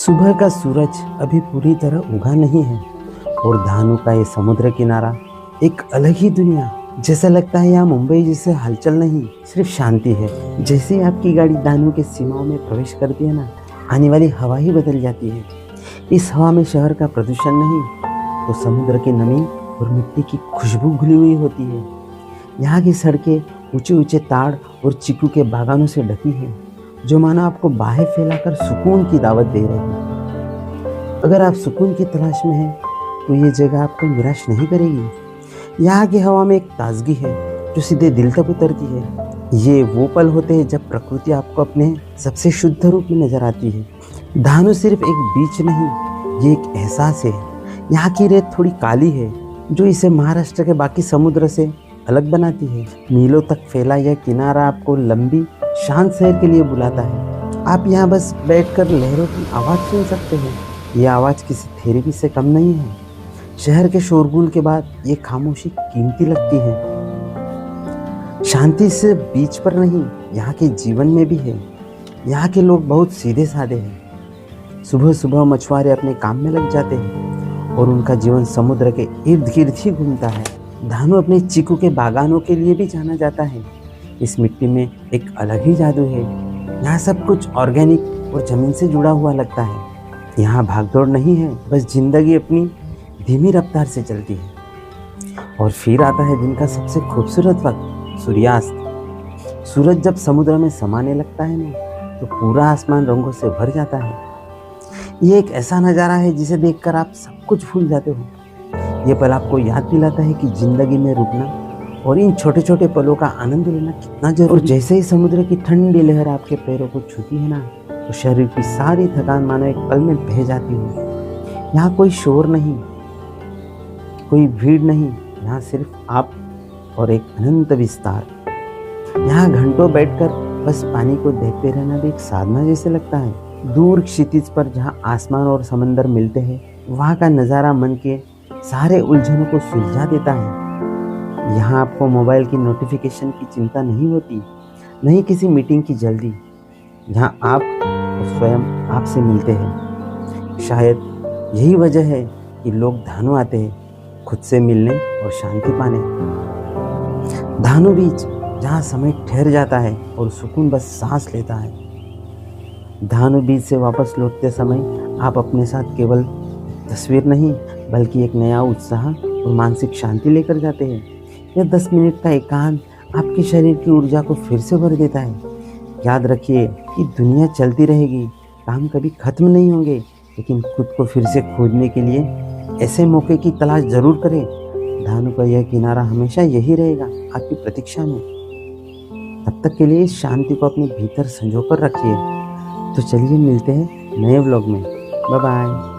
सुबह का सूरज अभी पूरी तरह उगा नहीं है और धानु का ये समुद्र किनारा एक अलग ही दुनिया। जैसा लगता है यहाँ मुंबई जैसे हलचल नहीं, सिर्फ शांति है। जैसे ही आपकी गाड़ी धानु के सीमाओं में प्रवेश करती है ना, आने वाली हवा ही बदल जाती है। इस हवा में शहर का प्रदूषण नहीं तो समुद्र की नमी और मिट्टी की खुशबू घुली हुई होती है। यहाँ की सड़कें ऊंचे ऊंचे ताड़ और चीकू के बागानों से ढकी हैं, जो मानो आपको बाहें फैलाकर सुकून की दावत दे रहे हैं। अगर आप सुकून की तलाश में हैं तो ये जगह आपको निराश नहीं करेगी। यहाँ की हवा में एक ताजगी है जो सीधे दिल तक उतरती है। ये वो पल होते हैं जब प्रकृति आपको अपने सबसे शुद्ध रूप में नजर आती है। धानु सिर्फ एक बीच नहीं, ये एक एहसास है। यहाँ की रेत थोड़ी काली है जो इसे महाराष्ट्र के बाकी समुद्र से अलग बनाती है। मीलों तक फैला यह किनारा आपको लंबी शांत शहर के लिए बुलाता है। आप यहाँ बस बैठकर लहरों की आवाज़ सुन सकते हैं। ये आवाज़ किसी थेरेपी से कम नहीं है। शहर के शोरगुल के बाद ये खामोशी कीमती लगती है। शांति सिर्फ बीच पर नहीं, यहाँ के जीवन में भी है। यहाँ के लोग बहुत सीधे साधे हैं। सुबह सुबह मछुआरे अपने काम में लग जाते हैं और उनका जीवन समुद्र के इर्द गिर्द ही घूमता है। धानु अपने चीकू के बागानों के लिए भी जाना जाता है। इस मिट्टी में एक अलग ही जादू है। यहाँ सब कुछ ऑर्गेनिक और ज़मीन से जुड़ा हुआ लगता है। यहाँ भागदौड़ नहीं है, बस जिंदगी अपनी धीमी रफ्तार से चलती है। और फिर आता है दिन का सबसे खूबसूरत वक्त, सूर्यास्त। सूरज जब समुद्र में समाने लगता है ना, तो पूरा आसमान रंगों से भर जाता है। ये एक ऐसा नज़ारा है जिसे देखकर आप सब कुछ भूल जाते हो। ये पल आपको याद दिलाता है कि जिंदगी में रुकना और इन छोटे छोटे पलों का आनंद लेना कितना जरूरी। और जैसे ही समुद्र की ठंडी लहर आपके पैरों को छूती है ना, तो शरीर की सारी थकान मानो एक पल में बह जाती है। यहाँ कोई शोर नहीं, कोई भीड़ नहीं, यहाँ सिर्फ आप और एक अनंत विस्तार। यहाँ घंटों बैठकर बस पानी को देखते रहना भी एक साधना जैसे लगता है। दूर क्षितिज पर जहाँ आसमान और समंदर मिलते हैं, वहाँ का नज़ारा मन के सारे उलझनों को सुलझा देता है। यहाँ आपको मोबाइल की नोटिफिकेशन की चिंता नहीं होती, नहीं किसी मीटिंग की जल्दी। यहाँ आप और स्वयं आपसे मिलते हैं। शायद यही वजह है कि लोग धानु आते हैं, खुद से मिलने और शांति पाने। धानु बीच, जहाँ समय ठहर जाता है और सुकून बस सांस लेता है। धानु बीच से वापस लौटते समय आप अपने साथ केवल तस्वीर नहीं, बल्कि एक नया उत्साह और मानसिक शांति लेकर जाते हैं। यह 10 मिनट का एकांत आपके शरीर की ऊर्जा को फिर से भर देता है। याद रखिए कि दुनिया चलती रहेगी, काम कभी खत्म नहीं होंगे, लेकिन खुद को फिर से खोजने के लिए ऐसे मौके की तलाश जरूर करें। धानु का यह किनारा हमेशा यही रहेगा, आपकी प्रतीक्षा में। तब तक के लिए इस शांति को अपने भीतर संजो कर रखिए। तो चलिए मिलते हैं नए व्लॉग में। Bye bye.